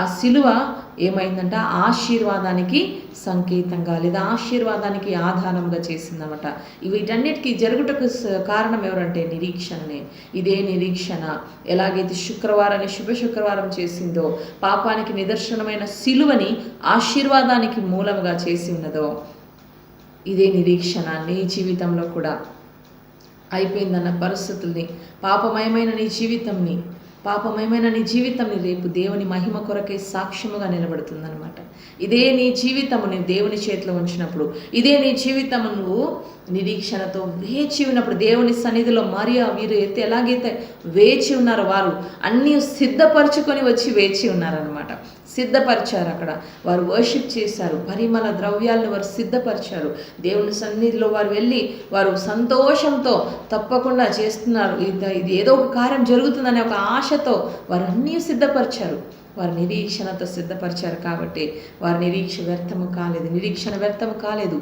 ఆ సిలువ ఏమైందంట, ఆశీర్వాదానికి సంకేతంగా లేదా ఆశీర్వాదానికి ఆధారంగా చేసిందన్నమాట. వీటన్నిటికీ జరుగుటకు కారణం ఎవరంటే నిరీక్షణనే. ఇదే నిరీక్షణ ఎలాగైతే శుక్రవారాన్ని శుభ శుక్రవారం చేసిందో, పాపానికి నిదర్శనమైన సిలువని ఆశీర్వాదానికి మూలంగా చేసి ఉన్నదో, ఇదే నిరీక్షణ నీ జీవితంలో కూడా అయిపోయిందన్న పరిస్థితుల్ని, పాపమయమైన నీ జీవితంని రేపు దేవుని మహిమ కొరకే సాక్ష్యముగా నిలబడుతుందన్నమాట. ఇదే నీ జీవితము నీ దేవుని చేతిలో ఉంచినప్పుడు, ఇదే నీ జీవితము నువ్వు నిరీక్షణతో వేచి ఉన్నప్పుడు, దేవుని సన్నిధిలో మరియా వీరు అయితే ఎలాగైతే వేచి ఉన్నారో, వారు అన్నీ సిద్ధపరచుకొని వచ్చి వేచి ఉన్నారనమాట. సిద్ధపరిచారు. అక్కడ వారు వర్షిప్ చేశారు, పరిమళ ద్రవ్యాలను వారు సిద్ధపరిచారు. దేవుని సన్నిధిలో వారు వెళ్ళి వారు సంతోషంతో తప్పకుండా చేస్తున్నారు, ఇది ఏదో ఒక కార్యం జరుగుతుందనే ఒక ఆశతో వారు అన్నీ సిద్ధపరిచారు. వారు నిరీక్షణతో సిద్ధపరిచారు కాబట్టి వారి నిరీక్షణ వ్యర్థము కాలేదు.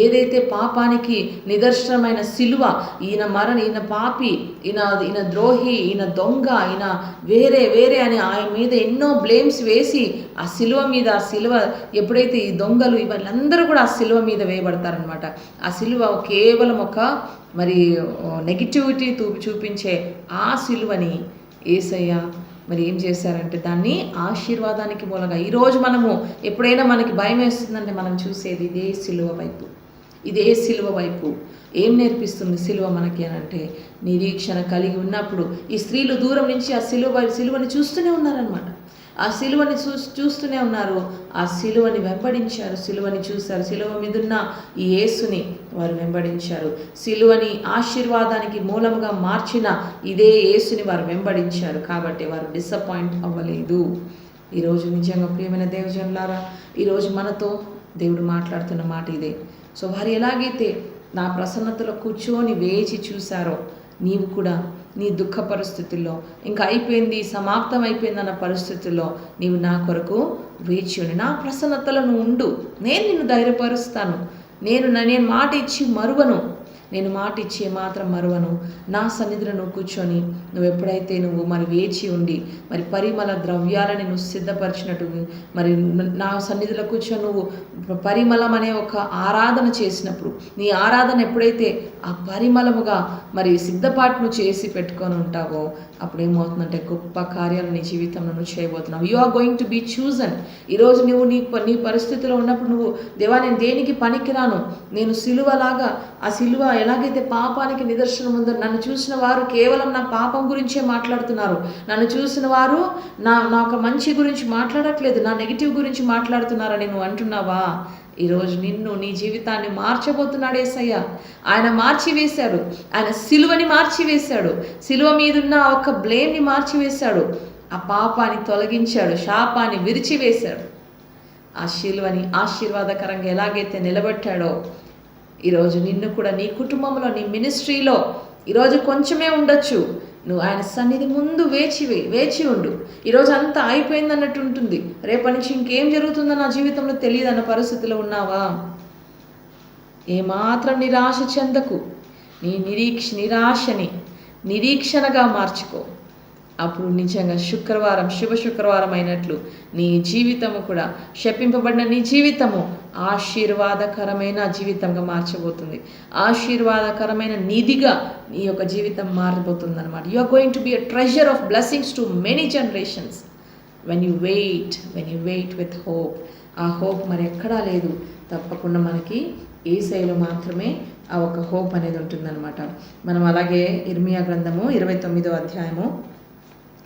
ఏదైతే పాపానికి నిదర్శనమైన సిలువ, ఈయన పాపి, ఈయన ద్రోహి, ఈయన దొంగ, ఈయన వేరే అని ఆయన మీద ఎన్నో బ్లేమ్స్ వేసి ఆ సిలువ ఎప్పుడైతే ఈ దొంగలు వీళ్ళందరూ కూడా ఆ సిలువ మీద వేయబడతారనమాట. ఆ సిలువ కేవలం ఒక మరి నెగిటివిటీ చూపించే ఆ సిలువని యేసయ్య మరి ఏం చేశారంటే దాన్ని ఆశీర్వాదానికి మూలంగా, ఈరోజు మనము ఎప్పుడైనా మనకి భయం వేస్తుందంటే మనం చూసేది ఇదే సిలువ వైపు ఏం నేర్పిస్తుంది సిలువ మనకి అని అంటే, నిరీక్షణ కలిగి ఉన్నప్పుడు ఈ స్త్రీలు దూరం నుంచి ఆ సిలువని చూస్తూనే ఉన్నారనమాట. ఆ సిలువని చూస్తూనే ఉన్నారు. ఆ సిలువని వెంబడించారు, సిలువని చూశారు, సిలువ మీదున్న ఈ యేసుని వారు వెంబడించారు. సిలువని ఆశీర్వాదానికి మూలంగా మార్చిన ఇదే యేసుని వారు వెంబడించారు. కాబట్టి వారు డిసప్పాయింట్ అవ్వలేదు. ఈరోజు నిజంగా ప్రియమైన దేవజనులారా, ఈరోజు మనతో దేవుడు మాట్లాడుతున్న మాట ఇదే. సో వారు ఎలాగైతే నా ప్రసన్నతలో కూర్చొని వేచి చూశారో, నీవు కూడా నీ దుఃఖ పరిస్థితుల్లో ఇంకా అయిపోయింది, సమాప్తం అయిపోయిందన్న పరిస్థితుల్లో నీవు నా కొరకు వేచి ఉండి నా ప్రసన్నతలో నువ్వు ఉండు. నేను నిన్ను ధైర్యపరుస్తాను. నేను మాట ఇచ్చి మరువను. నేను మాట ఇచ్చే మాత్రం మరువను. నా సన్నిధిలో నువ్వు కూర్చొని నువ్వు ఎప్పుడైతే నువ్వు మరి వేచి ఉండి మరి పరిమళ ద్రవ్యాలని నువ్వు సిద్ధపరిచినట్టు మరి నా సన్నిధిలో కూర్చొని నువ్వు పరిమళం అనే ఒక ఆరాధన చేసినప్పుడు, నీ ఆరాధన ఎప్పుడైతే ఆ పరిమళముగా మరి సిద్ధపాటును చేసి పెట్టుకొని ఉంటావో, అప్పుడు ఏమవుతుందంటే గొప్ప కార్యాలు నీ జీవితంలో నువ్వు చేయబోతున్నావు. You are going to be chosen. ఈరోజు నువ్వు నీ పరిస్థితిలో ఉన్నప్పుడు నువ్వు దేవా నేను దేనికి పనికిరాను, నేను సిలువలాగా, ఆ సిలువ ఎలాగైతే పాపానికి నిదర్శనం ఉందో, నన్ను చూసిన వారు కేవలం నా పాపం గురించే మాట్లాడుతున్నారు, నన్ను చూసిన వారు నా ఒక మంచి గురించి మాట్లాడట్లేదు, నా నెగిటివ్ గురించి మాట్లాడుతున్నారని నువ్వు అంటున్నావా? ఈరోజు నీ జీవితాన్ని మార్చబోతున్నాడు యేసయ్య. ఆయన మార్చివేశాడు, ఆయన సిలువని మార్చివేశాడు, సిలువ మీదున్న ఒక బ్లేమ్ని మార్చివేశాడు, ఆ పాపాన్ని తొలగించాడు, శాపాన్ని విరిచివేశాడు. ఆ సిలువని ఆశీర్వాదకరంగా ఎలాగైతే నిలబెట్టాడో, ఈరోజు నిన్ను కూడా నీ కుటుంబంలో, నీ మినిస్ట్రీలో ఈరోజు కొంచెమే ఉండొచ్చు, నువ్వు ఆయన సన్నిధి ముందు వేచి ఉండు. ఈరోజు అంతా అయిపోయింది అన్నట్టు ఉంటుంది, రేపటి నుంచి ఇంకేం జరుగుతుందో నా జీవితంలో తెలియదు అన్న పరిస్థితిలో ఉన్నావా? ఏమాత్రం నిరాశ చెందకు. నీ నిరాశని నిరీక్షణగా మార్చుకో. అప్పుడు నిజంగా శుభ శుక్రవారం అయినట్లు నీ జీవితము కూడా, శపింపబడిన నీ జీవితము ఆశీర్వాదకరమైన జీవితంగా మార్చబోతుంది. ఆశీర్వాదకరమైన నిధిగా నీ యొక్క జీవితం మారిపోతుంది అనమాట. You are going to be a treasure of blessings to many generations when you wait with hope. ఆ హోప్ మరి ఎక్కడా లేదు, తప్పకుండా మనకి యేసయ్యలో మాత్రమే ఆ ఒక హోప్ అనేది ఉంటుందన్నమాట. మనం అలాగే ఇర్మియా గ్రంథము 29వ అధ్యాయము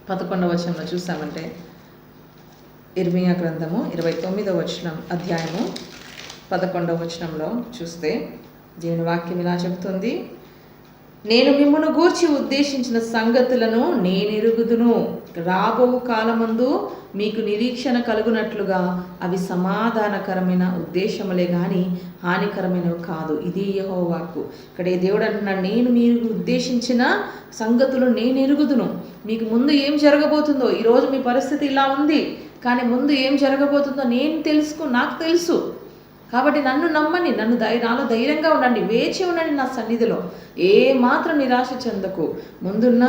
11వ వచనంలో చూసామంటే, ఇర్మియా గ్రంథము 29వ అధ్యాయము 11వ వచనంలో చూస్తే దేవుని వాక్యం ఇలా చెబుతుంది, నేను మిమ్మును గూర్చి ఉద్దేశించిన సంగతులను నేనెరుగుదును, రాబో కాలమందు మీకు నిరీక్షణ కలుగునట్లుగా అవి సమాధానకరమైన ఉద్దేశములే కానీ హానికరమైనవి కాదు. ఇది యెహోవా వాక్కు. ఇక్కడ దేవుడు అంటున్నాడు, నేను మీరు ఉద్దేశించిన సంగతులు నేను ఎరుగుదును. మీకు ముందు ఏం జరగబోతుందో, ఈరోజు మీ పరిస్థితి ఇలా ఉంది, కానీ ముందు ఏం జరగబోతుందో నాకు తెలుసు. కాబట్టి నన్ను నమ్మని, నాలో ధైర్యంగా ఉండండి, వేచి ఉండండి నా సన్నిధిలో. ఏ మాత్రం నిరాశ చెందకు. ముందున్న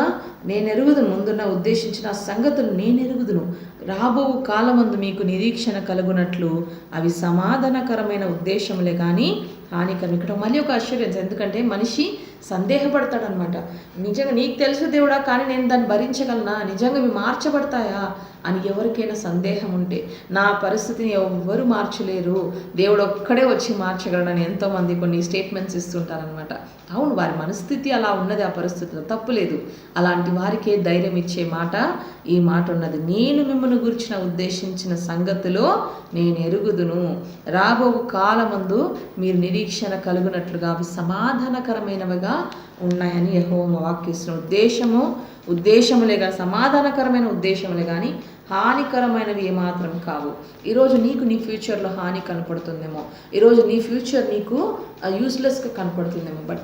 ఉద్దేశించిన సంగతులు నేను ఎరుగుదును. రాబో కాలమందు మీకు నిరీక్షణ కలుగునట్లు అవి సమాధానకరమైన ఉద్దేశములే కానీ హానికరం. ఇక్కడ మళ్ళీ ఒక అష్యూరెన్స్, ఎందుకంటే మనిషి సందేహపడతాడనమాట. నిజంగా నీకు తెలుసు దేవుడా, కానీ నేను దాన్ని భరించగలనా, నిజంగా ఇవి మార్చబడతాయా అని ఎవరికైనా సందేహం ఉంటే, నా పరిస్థితిని ఎవ్వరు మార్చలేరు, దేవుడు ఒక్కడే వచ్చి మార్చగలడని ఎంతోమంది కొన్ని స్టేట్మెంట్స్ ఇస్తుంటారనమాట. అవును, వారి మనస్థితి అలా ఉన్నది, ఆ పరిస్థితిలో తప్పులేదు. అలాంటి వారికే ధైర్యం ఇచ్చే మాట ఈ మాట ఉన్నది. నేను మిమ్మల్ని గురించిన ఉద్దేశించిన సంగతిలో నేను ఎరుగుదును. రాబో కాలమందు మీరు నిరీక్షణ కలుగునట్లుగా అవి సమాధానకరమైనవిగా ఉన్నాయని యెహోవా వాక్యం. ఉద్దేశములే కానీ, సమాధానకరమైన ఉద్దేశములే కానీ హానికరమైనవి ఏమాత్రం కావు. ఈరోజు నీకు నీ ఫ్యూచర్లో హాని కనపడుతుందేమో, ఈరోజు నీ ఫ్యూచర్ నీకు యూస్లెస్గా కనపడుతుందేమో, బట్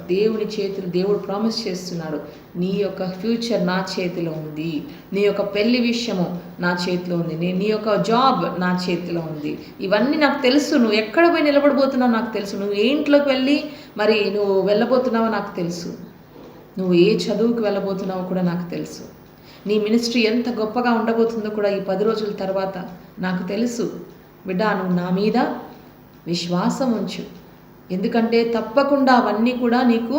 దేవుడు ప్రామిస్ చేస్తున్నాడు, నీ యొక్క ఫ్యూచర్ నా చేతిలో ఉంది, నీ యొక్క పెళ్లి విషయము నా చేతిలో ఉంది, నీ యొక్క జాబ్ నా చేతిలో ఉంది. ఇవన్నీ నాకు తెలుసు. నువ్వు ఎక్కడ పోయి నిలబడబోతున్నావు నాకు తెలుసు. నువ్వు ఏ ఇంట్లోకి వెళ్ళి మరి నువ్వు వెళ్ళబోతున్నావో నాకు తెలుసు. నువ్వు ఏ చదువుకు వెళ్ళబోతున్నావో కూడా నాకు తెలుసు. నీ మినిస్ట్రీ ఎంత గొప్పగా ఉండబోతుందో కూడా ఈ 10 రోజుల తర్వాత నాకు తెలుసు. బిడ్డ, నువ్వు నా మీద విశ్వాసం ఉంచు. ఎందుకంటే తప్పకుండా అవన్నీ కూడా నీకు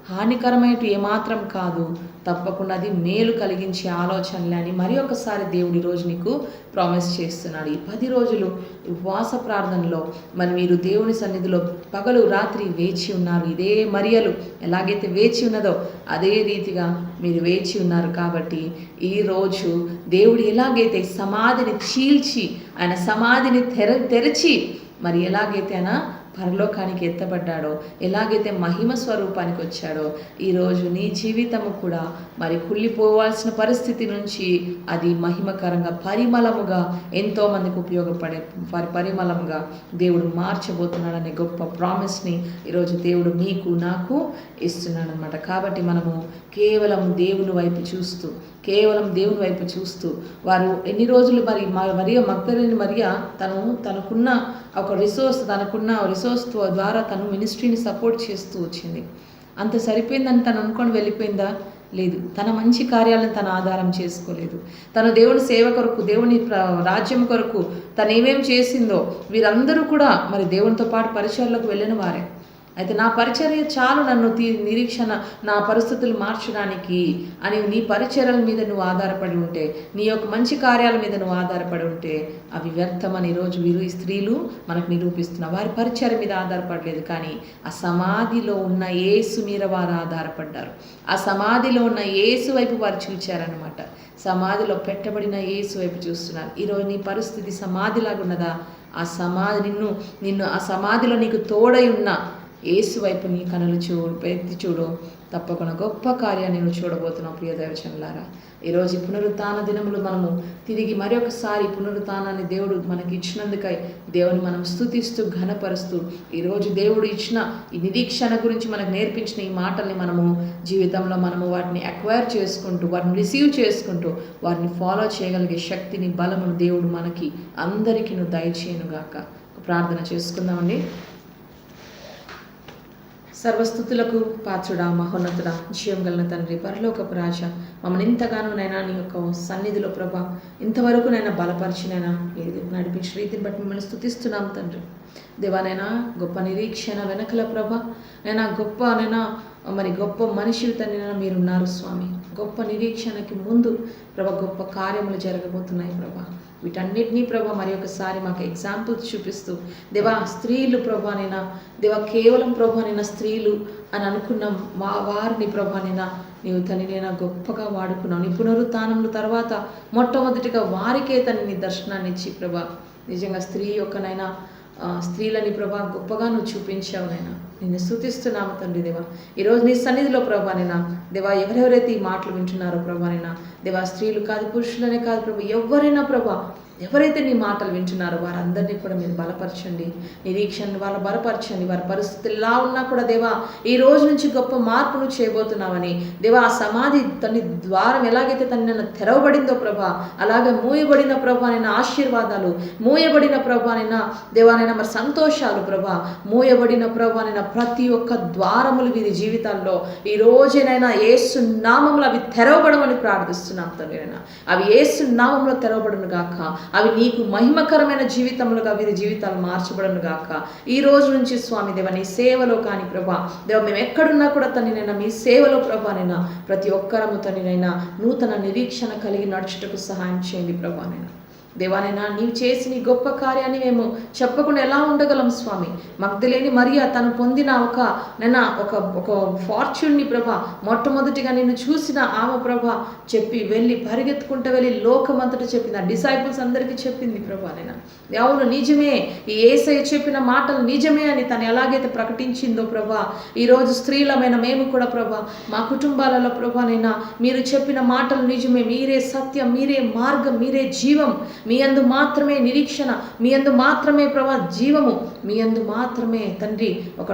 హానికరమైనవి ఏమాత్రం కాదు. తప్పకుండా అది మేలు కలిగించే ఆలోచనలే అని మరి ఒకసారి దేవుడు ఈరోజు నీకు ప్రామిస్ చేస్తున్నాడు. ఈ 10 రోజులు ఉపవాస ప్రార్థనలో మరి మీరు దేవుని సన్నిధిలో పగలు రాత్రి వేచి ఉన్నారు. ఇదే మరియలు ఎలాగైతే వేచి ఉన్నదో అదే రీతిగా మీరు వేచి ఉన్నారు. కాబట్టి ఈరోజు దేవుడు ఎలాగైతే సమాధిని చీల్చి, ఆయన సమాధిని తెరచి మరి ఎలాగైతే ఆయన పరలోకానికి ఎత్తబడ్డాడో, ఎలాగైతే మహిమ స్వరూపానికి వచ్చాడో, ఈరోజు నీ జీవితము కూడా మరి కుళ్ళిపోవాల్సిన పరిస్థితి నుంచి అది మహిమకరంగా పరిమళముగా ఎంతోమందికి ఉపయోగపడే పరిమళముగా దేవుడు మార్చబోతున్నాడనే గొప్ప ప్రామిస్ని ఈరోజు దేవుడు మీకు నాకు ఇస్తున్నాడు అనమాట. కాబట్టి మనము కేవలం దేవుని వైపు చూస్తూ వారు ఎన్ని రోజులు మరియ మగ్దలేని మరియ తనకున్న ఒక రిసోర్స్ ద్వారా తను మినిస్ట్రీని సపోర్ట్ చేస్తూ వచ్చింది. అంత సరిపోయిందని తను అనుకొని వెళ్ళిపోయిందా? లేదు. తన మంచి కార్యాలను తను ఆధారం చేసుకోలేదు. తను దేవుని సేవ కొరకు, దేవుని రాజ్యం కొరకు తను ఏమేం చేసిందో వీరందరూ కూడా మరి దేవునితో పాటు పరిచర్లకు వెళ్ళిన వారే. అయితే నా పరిచర్య చాలు నన్ను నిరీక్షణ, నా పరిస్థితులు మార్చడానికి అని నీ పరిచర్యల మీద నువ్వు ఆధారపడి ఉంటే, నీ యొక్క మంచి కార్యాల మీద నువ్వు ఆధారపడి ఉంటే అవి వ్యర్థమని ఈరోజు ఈ స్త్రీలు మనకు నిరూపిస్తున్నారు. వారి పరిచర్య మీద ఆధారపడలేదు, కానీ ఆ సమాధిలో ఉన్న యేసు మీద వారు ఆధారపడ్డారు. ఆ సమాధిలో ఉన్న యేసు వైపు వారు చూచారనమాట. సమాధిలో పెట్టబడిన యేసు వైపు చూస్తున్నారు. ఈరోజు నీ పరిస్థితి సమాధిలాగా ఉన్నదా? ఆ సమాధి నిన్ను ఆ సమాధిలో నీకు తోడై ఉన్న యేసు వైపు నీ కనులు ఎత్తి చూడు. తప్పకుండా గొప్ప కార్యాన్ని నువ్వు చూడబోతున్నావు. ప్రియ దైవజనులారా, ఈరోజు పునరుత్థాన దినములు మనము తిరిగి మరొకసారి పునరుత్థానాన్ని దేవుడు మనకి ఇచ్చినందుకై దేవుని మనం స్తుతిస్తూ ఘనపరుస్తూ, ఈరోజు దేవుడు ఇచ్చిన ఈ నిరీక్షణ గురించి మనకు నేర్పించిన ఈ మాటల్ని మనము జీవితంలో మనము వాటిని అక్వైర్ చేసుకుంటూ, వాటిని రిసీవ్ చేసుకుంటూ, వాటిని ఫాలో చేయగలిగే శక్తిని, బలమును దేవుడు మనకి అందరికీ దయచేయనుగాక. ప్రార్థన చేసుకుందామండి. సర్వస్థుతులకు పాత్రుడా, మహోన్నతుడా, జీవం కలిగిన తండ్రి, పరలోకపు రాజ, మమ్మల్ని ఇంతగానో నైనా నీ యొక్క సన్నిధిలో ప్రభా ఇంతవరకు నైనా బలపరిచినైనా నడిపించిన రీతిని బట్టి మిమ్మల్ని స్తుతిస్తున్నాం తండ్రి. దేవానైనా గొప్ప నిరీక్షణ వెనకల ప్రభా గొప్ప మనిషి తండ్రి మీరున్నారు స్వామి. గొప్ప నిరీక్షణకి ముందు ప్రభా గొప్ప కార్యములు జరగబోతున్నాయి ప్రభా. వీటన్నిటినీ ప్రభా మరి ఒకసారి మాకు ఎగ్జాంపుల్స్ చూపిస్తూ, దేవా స్త్రీలు ప్రభానైనా, దేవా కేవలం ప్రభానైనా స్త్రీలు అని అనుకున్న వారిని ప్రభానైనా నీవు తననైనా గొప్పగా వాడుకున్నావు. నీ పునరుత్థానముల తర్వాత మొట్టమొదటిగా వారికే తనని దర్శనాన్ని ఇచ్చి ప్రభా నిజంగా స్త్రీలని ప్రభా గొప్పగా నువ్వు చూపించావు నైనా. నిన్ను స్తుతిస్తున్నాము తండ్రి దేవా. ఈరోజు నీ సన్నిధిలో ప్రభా నైనా దేవా, ఎవరెవరైతే ఈ మాటలు వింటున్నారో ప్రభా నైనా దేవా, స్త్రీలు కాదు పురుషులనే కాదు ప్రభా, ఎవరైనా ప్రభా, ఎవరైతే నీ మాటలు వింటున్నారో వారందరినీ కూడా మీరు బలపరచండి, నిరీక్షణ వాళ్ళ బలపరచండి. వారి పరిస్థితులు ఎలా ఉన్నా కూడా దేవా, ఈ రోజు నుంచి గొప్ప మార్పును చేయబోతున్నామని దేవా, ఆ సమాధి తన ద్వారం ఎలాగైతే తన తెరవబడిందో ప్రభా, అలాగే మూయబడిన ప్రభానైనా ఆశీర్వాదాలు, మూయబడిన ప్రభానైనా దేవానైనా మరి సంతోషాలు ప్రభా, మూయబడిన ప్రభానైనా ప్రతి ఒక్క ద్వారములు వీరి జీవితాల్లో ఈ రోజేనైనా యేసు నామములు అవి తెరవబడమని ప్రార్థిస్తున్నాం తండ్రి. అవి యేసు నామంలో తెరవబడును గాక, అవి నీకు మహిమకరమైన జీవితములుగా వీరి జీవితాలు మార్చబడను గాక. ఈ రోజు నుంచి స్వామి దేవ, నీ సేవలో కానీ ప్రభా దేవ, మేము ఎక్కడున్నా కూడా తననైనా మీ సేవలో ప్రభానైనా ప్రతి ఒక్కరము తననైనా నూతన నిరీక్షణ కలిగి నడుచుటకు సహాయం చేయండి ప్రభానైనా. దేవానైనా నీవు చేసి నీ గొప్ప కార్యాన్ని మేము చెప్పకుండా ఎలా ఉండగలం స్వామి. మగ్దలేని మరియా తను పొందిన ఒక ఫార్చ్యూన్ని ప్రభా, మొట్టమొదటిగా నిన్ను చూసిన ఆమె ప్రభా చెప్పి వెళ్ళి పరిగెత్తుకుంటూ వెళ్ళి లోకమంతటా చెప్పింది, ఆ డిసైపుల్స్ అందరికీ చెప్పింది ప్రభానైనా. అవును నిజమే, ఈ యేసయ్య చెప్పిన మాటలు నిజమే అని తను ఎలాగైతే ప్రకటించిందో ప్రభా, ఈరోజు స్త్రీలమైన మేము కూడా ప్రభా మా కుటుంబాలలో ప్రభానైనా మీరు చెప్పిన మాటలు నిజమే, మీరే సత్యం, మీరే మార్గం, మీరే జీవం, మీ యందు మాత్రమే నిరీక్షణ, మీ యందు మాత్రమే ప్రభా జీవము, మీ యందు మాత్రమే తండ్రి ఒక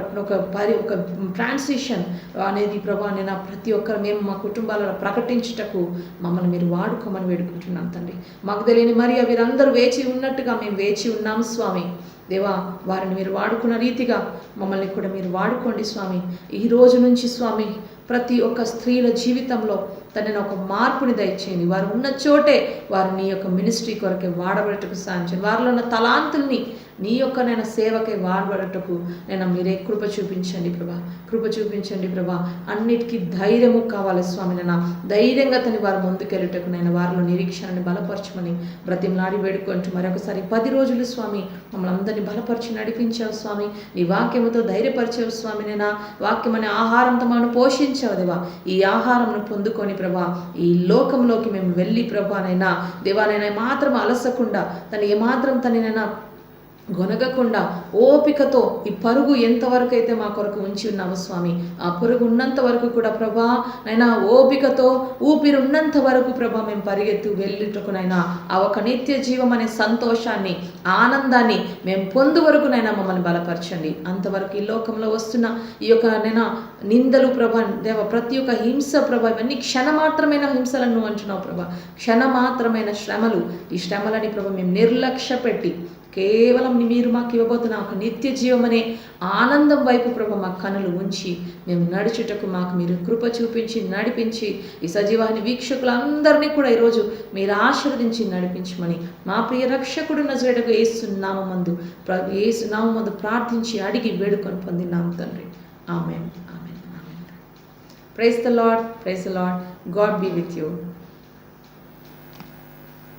ట్రాన్సిషన్ అనేది ప్రభా నేను ప్రతి ఒక్కరు మేము మా కుటుంబాలలో ప్రకటించుటకు మమ్మల్ని మీరు వాడుకోమని వేడుకుంటున్నాం తండ్రి. మగ్దలేని మరియా వీరందరూ వేచి ఉన్నట్టుగా మేము వేచి ఉన్నాం స్వామి దేవా. వారిని మీరు వాడుకున్న రీతిగా మమ్మల్ని కూడా మీరు వాడుకోండి స్వామి. ఈ రోజు నుంచి స్వామి ప్రతి ఒక్క స్త్రీల జీవితంలో తనని ఒక మార్పుని దయచేయండి. వారు ఉన్న చోటే వారు నీ యొక్క మినిస్ట్రీ కొరకే వాడబడటకు సాయం చేయండి. వారిలో ఉన్న తలాంతుల్ని నీ యొక్క నేను సేవకే వాడబడటకు నేను మీరే కృప చూపించండి ప్రభా, కృప చూపించండి ప్రభా. అన్నిటికీ ధైర్యము కావాలి స్వామి. నేను ధైర్యంగా తని వారు ముందుకెళ్ళటకు నేను వారిలో నిరీక్షణని బలపరచమని బ్రతిమలాడి వేడుకుంటూ మరొకసారి 10 రోజులు స్వామి మమ్మల్ని అందరినీ బలపరిచి నడిపించావు స్వామి. నీ వాక్యముతో ధైర్యపరిచావు స్వామి. నేను వాక్యం అనే ఆహారంతో మనం పోషించావు దేవా. ఈ ఆహారంను పొందుకొని ప్రభా ఈ లోకంలోకి మేము వెళ్ళి ప్రభానైనా దేవానైనా మాత్రం అలసకుండా తను ఏమాత్రం తననైనా గొనగకుండా ఓపికతో ఈ పరుగు ఎంతవరకు అయితే మా కొరకు ఉంచి ఉన్నాము స్వామి, ఆ పరుగు ఉన్నంత వరకు కూడా ప్రభా నైనా ఓపికతో ఊపిరి ఉన్నంత వరకు ప్రభా మేము పరిగెత్తు వెళ్ళుటకునైనా ఆ ఒక నిత్య జీవం అనే సంతోషాన్ని ఆనందాన్ని మేము పొందు వరకునైనా మమ్మల్ని బలపరచండి. అంతవరకు ఈ లోకంలో వస్తున్న ఈ యొక్క నైనా నిందలు ప్రభా దేవ, ప్రతి ఒక్క హింస ప్రభా, ఇవన్నీ క్షణమాత్రమైన హింసలను నువ్వు అంటున్నావు ప్రభా, క్షణమాత్రమైన శ్రమలు. ఈ శ్రమలని ప్రభా మేము నిర్లక్ష్య పెట్టి కేవలం మీరు మాకు ఇవ్వబోతున్న ఒక నిత్య జీవం అనే ఆనందం వైపు ప్రభు మా కనులు ఉంచి మేము నడుచుటకు మాకు మీరు కృప చూపించి నడిపించి ఈ సజీవాహిని వీక్షకులందరినీ కూడా ఈరోజు మీరు ఆశీర్వదించి నడిపించమని మా ప్రియ రక్షకుడు నజరేయుడగు యేసు నామమందు ప్రార్థించి అడిగి వేడుకొని పొందినాం తండ్రి. Amen, amen, amen. Praise the lord, praise the lord. God be with you.